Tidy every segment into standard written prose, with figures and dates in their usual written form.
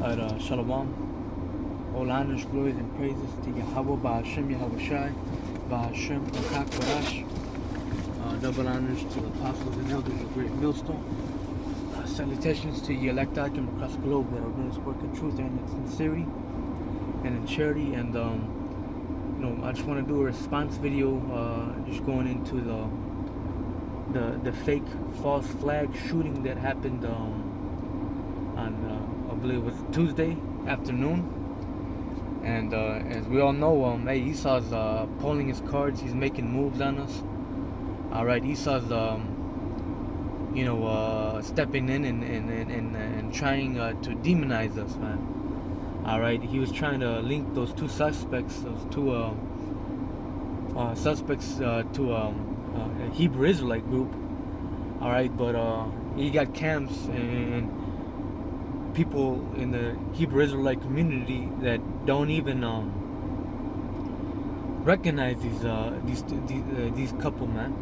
Shalom. All honors, glories, and praises to Yahweh, Ba'ashem, Yahweh Shai, Ba'ashem, Akak, Barash. Double honors to the apostles and elders of Great Millstone. Salutations to the elect icon across the globe that are doing this work in truth and in sincerity and in charity. And, I just want to do a response video, just going into the fake false flag shooting that happened on I believe it was Tuesday afternoon. And as we all know, Esau's pulling his cards. He's making moves on us. All right, Esau's stepping in and trying to demonize us, man. All right, he was trying to link those two suspects to a Hebrew Israelite group. All right, but he got camps and people in the Hebrew Israelite community that don't even recognize these couple, man.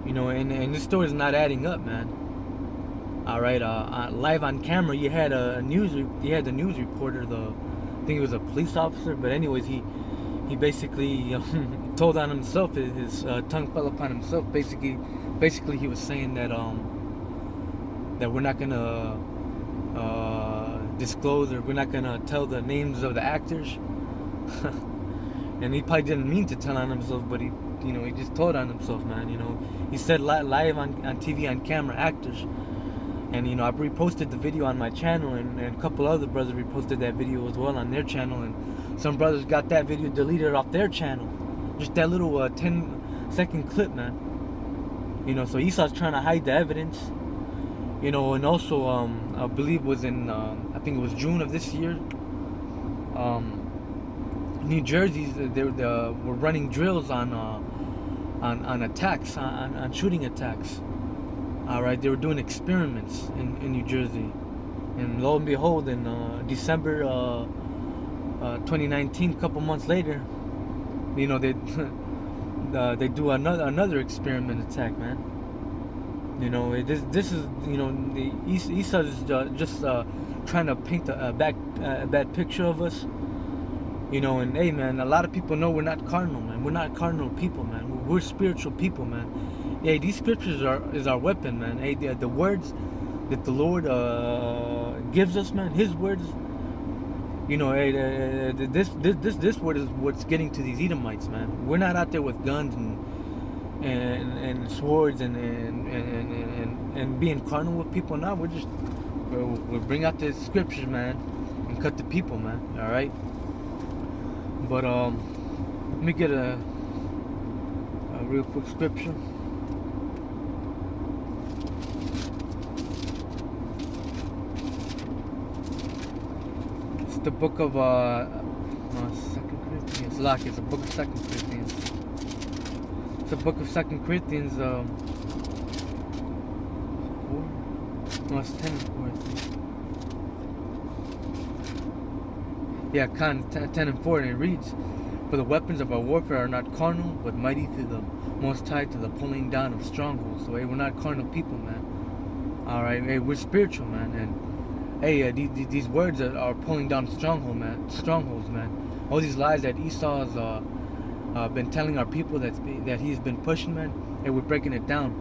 And this story is not adding up, man. All right, live on camera, you had the news reporter. I think it was a police officer, but anyways, he basically told on himself. His tongue fell upon himself. Basically, he was saying that that we're not gonna disclose, or we're not gonna tell the names of the actors. And he probably didn't mean to tell on himself, but he just told on himself, man. He said live on TV, on camera, actors. And I reposted the video on my channel, and a couple other brothers reposted that video as well on their channel, and some brothers got that video deleted off their channel. Just that little 10-second clip, man. So Esau's trying to hide the evidence. And also I believe it was in I think it was June of this year. New Jersey, they were running drills on attacks, on shooting attacks. All right, they were doing experiments in New Jersey, and lo and behold, in December 2019, a couple months later, they they do another experiment attack, man. This is Esau is just trying to paint a bad picture of us. And hey, man, a lot of people know we're not carnal, man. We're not carnal people, man. We're spiritual people, man. Hey, these scriptures is our weapon, man. Hey, the words that the Lord gives us, man, His words. Hey, this word is what's getting to these Edomites, man. We're not out there with guns and swords and being carnal with people. Now we'll bring out the scriptures, man, and cut the people, man. All right. But let me get a real quick scripture. It's the book of 2 Corinthians. It's the book of 2 Corinthians. It's the book of 2 Corinthians. 4. No, it's 10 and 4. I think. Yeah, 10 and 4, and it reads, "For the weapons of our warfare are not carnal, but mighty through the Most High to the pulling down of strongholds." So, hey, we're not carnal people, man. All right, hey, we're spiritual, man. And hey, these words are pulling down strongholds, man. All these lies that Esau's been telling our people that he's been pushing, man. Hey, we're breaking it down,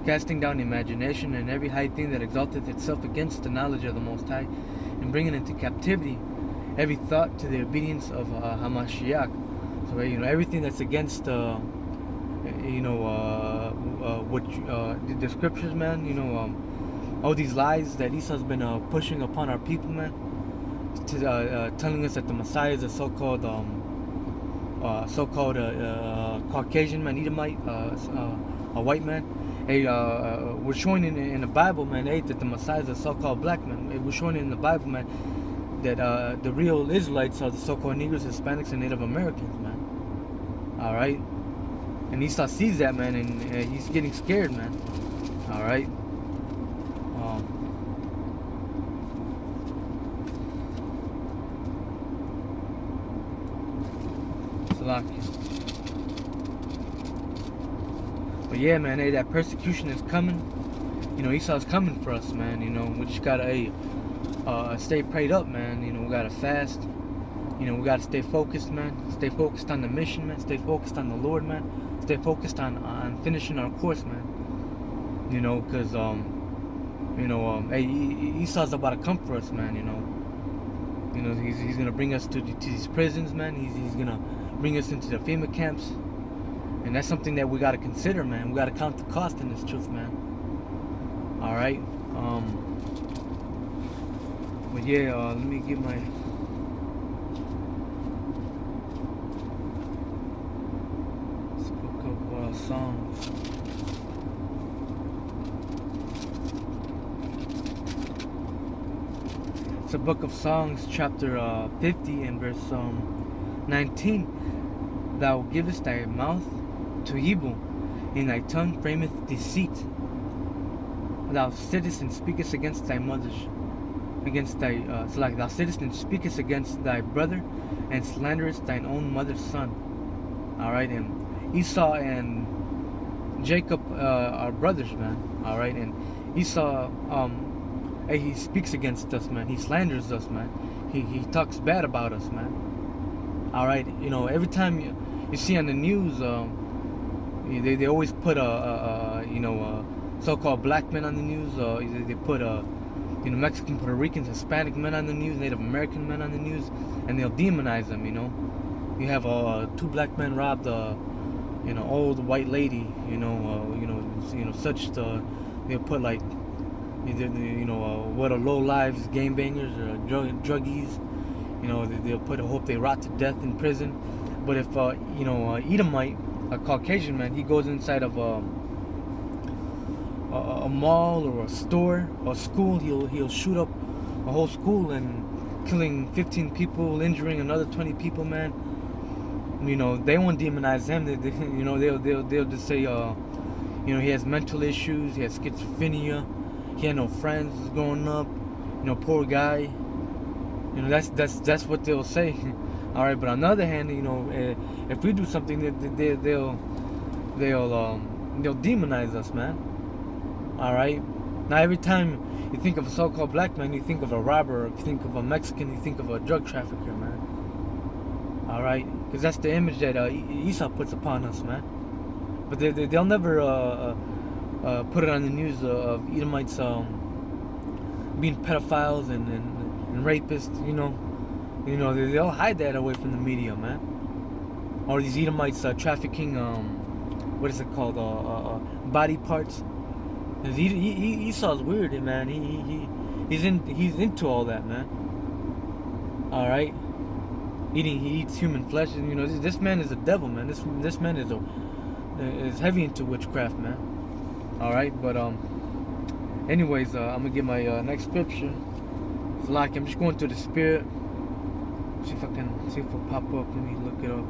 casting down imagination and every high thing that exalteth itself against the knowledge of the Most High, and bringing into captivity every thought to the obedience of Hamashiach. So everything that's against the scriptures, man. All these lies that Esau's been pushing upon our people, man. Telling us that the Messiah is a so-called Caucasian man, Edomite, a white man. Hey, we're showing in the Bible, man. Hey, that the Messiah is a so-called black man. Hey, we're showing in the Bible, man, that the real Israelites are the so-called Negroes, Hispanics, and Native Americans, man. All right, and Esau sees that, man, and he's getting scared, man. All right. But yeah, man, hey, that persecution is coming. Esau's coming for us, man. We just gotta stay prayed up, man. You know, we gotta fast. You know, we gotta stay focused, man. Stay focused on the mission, man. Stay focused on the Lord, man. Stay focused on finishing our course, man. You know, cause hey, Esau's about to come for us, man. You know, he's gonna bring us to these prisons, man. He's gonna bring us into the FEMA camps, and that's something that we gotta consider, man. We gotta count the cost in this truth, man. All right. But yeah, let me get my. This book of Psalms. It's the book of Songs, chapter 50 and verse 19. Thou givest thy mouth to evil, and thy tongue frameth deceit. Thou sittest and speakest against thy mother's, against thy, thou sittest and speakest against thy brother, and slanderest thine own mother's son. Alright, and Esau and Jacob are brothers, man. Alright, and Esau, hey, he speaks against us, man. He slanders us, man. He talks bad about us, man. Alright, you know, every time you see on the news, they always put so-called black men on the news. They put Mexican, Puerto Ricans, Hispanic men on the news, Native American men on the news, and they'll demonize them. You know, you have 2 black men robbed old white lady. They'll put like what are low lives, game bangers, or druggies. You know, they'll hope they rot to death in prison. But if Edomite, a Caucasian man, he goes inside of a mall or a store or a school, he'll shoot up a whole school and killing 15 people, injuring another 20 people, man. You know, they won't demonize him. They'll just say he has mental issues, he has schizophrenia, he had no friends growing up, poor guy. That's what they'll say. All right, but on the other hand, if we do something, they'll demonize us, man. All right. Now, every time you think of a so-called black man, you think of a robber. If you think of a Mexican, you think of a drug trafficker, man. All right, because that's the image that Esau puts upon us, man. But they'll never put it on the news of Edomites being pedophiles and rapists. They'll hide that away from the media, man. Or these Edomites trafficking what is it called? Body parts. Esau's weird, man. He's into all that, man. All right. He eats human flesh, and this man is a devil, man. This man is heavy into witchcraft, man. All right, but anyways, I'm gonna get my next scripture. It's like I'm just going through the spirit. See if it'll pop up. Let me look it up.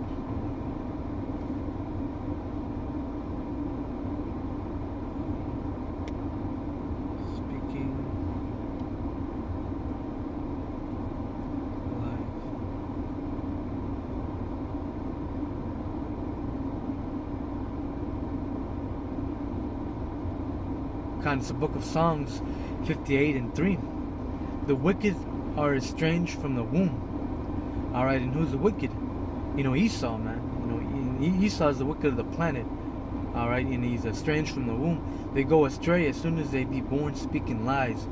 It's the book of Songs 58 and 3. The wicked are estranged from the womb. Alright, and who's the wicked? Esau, man. Esau is the wicked of the planet. Alright, and he's estranged from the womb. They go astray as soon as they be born, speaking lies.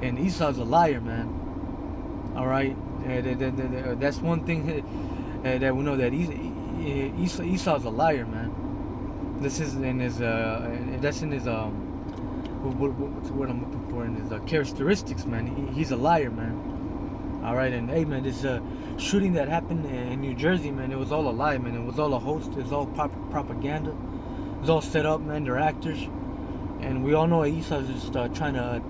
And Esau's a liar, man. Alright, that's one thing that we know, that Esau's a liar, man. That's in his what's the word I'm looking for, in his characteristics, man. He's a liar, man. All right, and hey, man, this shooting that happened in New Jersey, man, it was all a lie, man. It was all a host. It was all propaganda. It was all set up, man. They're actors, and we all know Esau's just trying to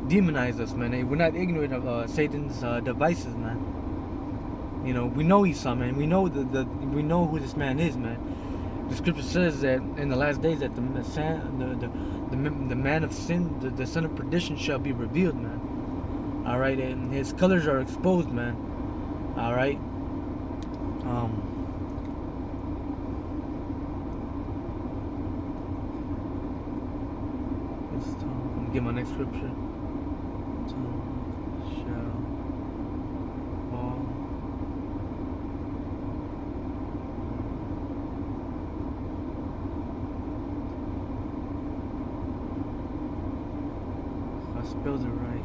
demonize us, man. Hey, we're not ignorant of Satan's devices, man. We know Esau, man. We know we know who this man is, man. The scripture says that in the last days that the man of sin, the son of perdition, shall be revealed, man. All right, and his colors are exposed, man. All right. Let me get my next scripture. spelled it right.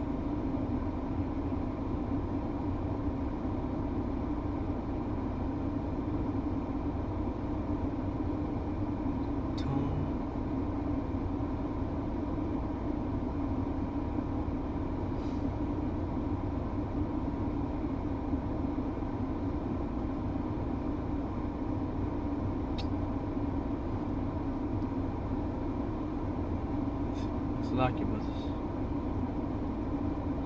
Salaki brothers.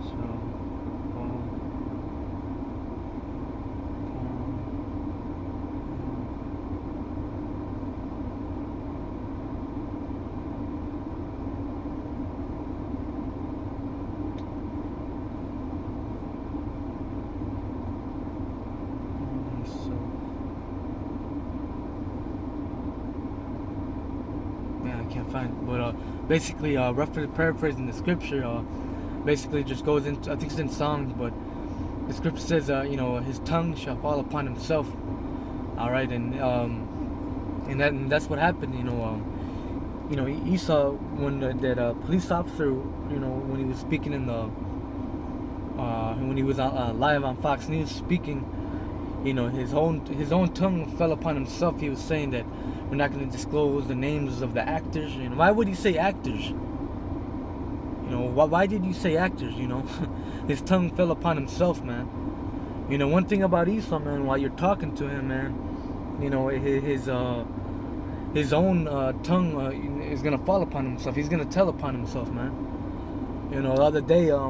So, Paul, so, man, I can't find it. But basically, paraphrasing the scripture, basically just goes into, I think it's in Psalms, but the scripture says, his tongue shall fall upon himself. All right, and that's what happened. Esau, when that police officer, when he was speaking in the, when he was live on Fox News speaking, his own tongue fell upon himself. He was saying that we're not going to disclose the names of the actors. And why would he say actors? Why did you say actors? His tongue fell upon himself, man. One thing about Esau, man, while you're talking to him, man, his own tongue is gonna fall upon himself. He's gonna tell upon himself, man. The other day, I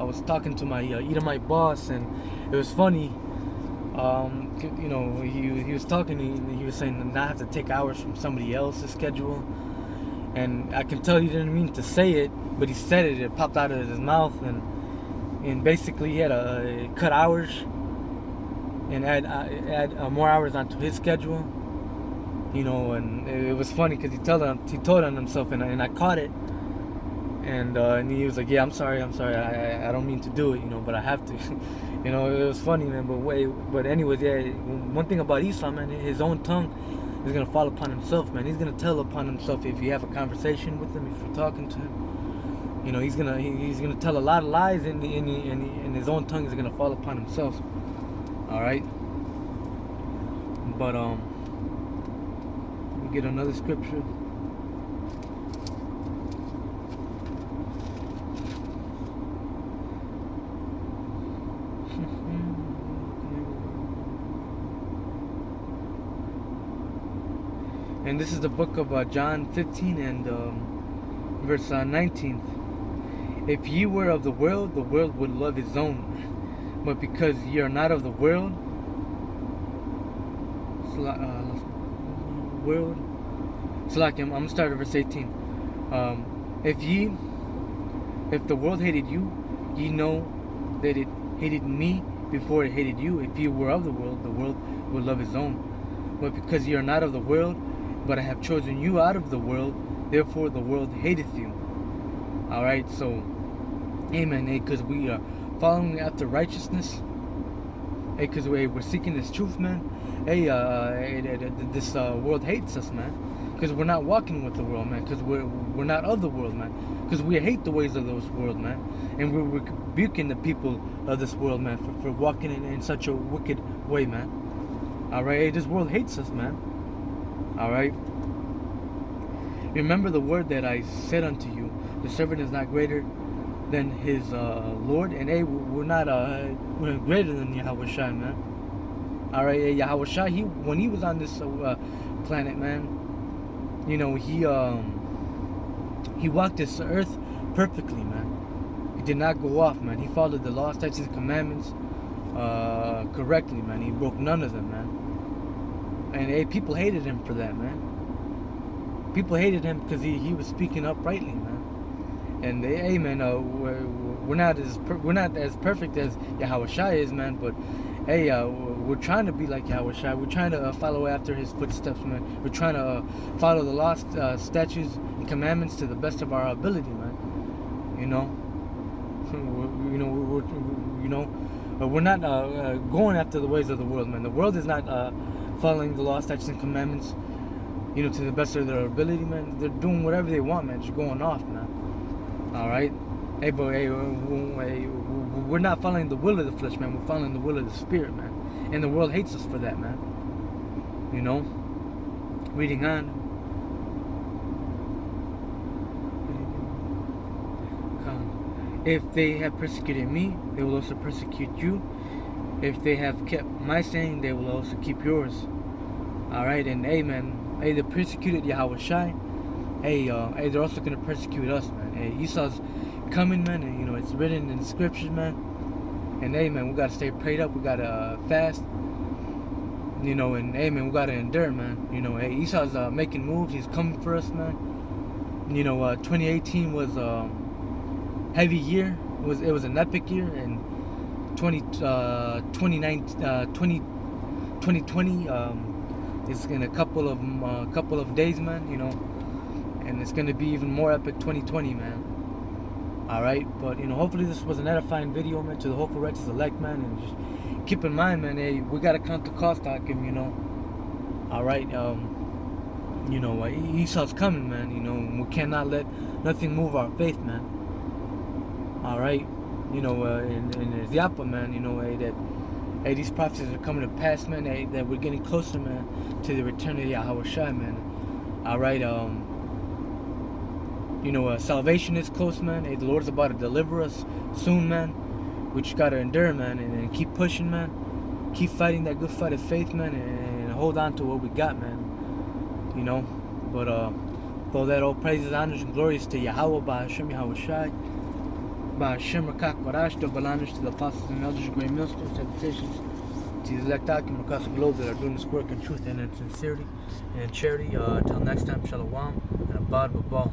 was talking to my Edomite boss, and it was funny. He was talking. He was saying that I have to take hours from somebody else's schedule. And I can tell he didn't mean to say it, but he said it. It popped out of his mouth, and basically he had to cut hours and add more hours onto his schedule. And it was funny because he told on himself, and I caught it. And he was like, "Yeah, I'm sorry. I don't mean to do it, but I have to." It was funny, man. But anyways, yeah. One thing about Esau, man, his own tongue is gonna fall upon himself, man. He's gonna tell upon himself if you have a conversation with him, if you're talking to him. He's gonna tell a lot of lies, and his own tongue is gonna fall upon himself. All right. But let me get another scripture. And this is the book of John 15 and verse 19. If ye were of the world would love his own. But because ye are not of the world, so like I'm gonna start at verse 18. If the world hated you, ye know that it hated me before it hated you. If ye were of the world would love his own. But because ye are not of the world, but I have chosen you out of the world, therefore the world hateth you. Alright, so, amen, because we are following after righteousness, because we're seeking this truth, man. This world hates us, man, because we're not walking with the world, man, because we're not of the world, man, because we hate the ways of this world, man, and we're rebuking the people of this world, man, for walking in such a wicked way, man. Alright, this world hates us, man. Alright. Remember the word that I said unto you, the servant is not greater than his Lord. And we're not we're greater than Yahweh Shai, man. Alright, Yahweh Shai, when he was on this planet, man, he walked this earth perfectly, man. He did not go off, man. He followed the law, statutes, and commandments correctly, man. He broke none of them, man. And people hated him for that, man. People hated him because he was speaking uprightly, man. And we're not as perfect as Yahweh Shai is, man. But we're trying to be like Yahweh Shai. We're trying to follow after his footsteps, man. We're trying to follow the law, statutes, and commandments to the best of our ability, man. We're not going after the ways of the world, man. The world is not following the law, statutes, and commandments, to the best of their ability, man. They're doing whatever they want, man. Just going off, man. All right. Hey, but hey, we're not following the will of the flesh, man. We're following the will of the spirit, man. And the world hates us for that, man. You know. Reading on. If they have persecuted me, they will also persecute you. If they have kept my saying, they will also keep yours. All right, and hey, man, hey, they persecuted Yahweh Shai. Hey, they're also gonna persecute us, man. Hey, Esau's coming, man, and you know it's written in the scriptures, man. And hey, man, we gotta stay prayed up. We gotta fast. You know, and hey, man, we gotta endure, man. You know, hey, Esau's making moves. He's coming for us, man. You know, 2018 was heavy year. It was an epic year, and 2020 is in a couple of days, man. You know, and it's gonna be even more epic 2020, man. All right, but you know, hopefully this was an edifying video, man, to the hopeful righteous elect, man, and just keep in mind, man, hey, we gotta count the cost on him, you know. All right, you know, Esau's coming, man. You know, we cannot let nothing move our faith, man. All right, you know, and there's the apple, man. You know, hey, these prophecies are coming to pass, man. Hey, that we're getting closer, man, to the return of Yahweh Shai, man. All right, you know, salvation is close, man. Hey, the Lord's about to deliver us soon, man. We just gotta endure, man, and keep pushing, man. Keep fighting that good fight of faith, man, and hold on to what we got, man. You know, but for all that, all praises, honors, and glories to Yahweh, Ba'ashem Yahweh Shai. Ba'ashem Rakak Barash, double honors to the apostles and elders, great millstones, salutations to the elect Akim across the globe that are doing this work in truth and in sincerity and in charity. Until next time, Shalom and Abad Babal.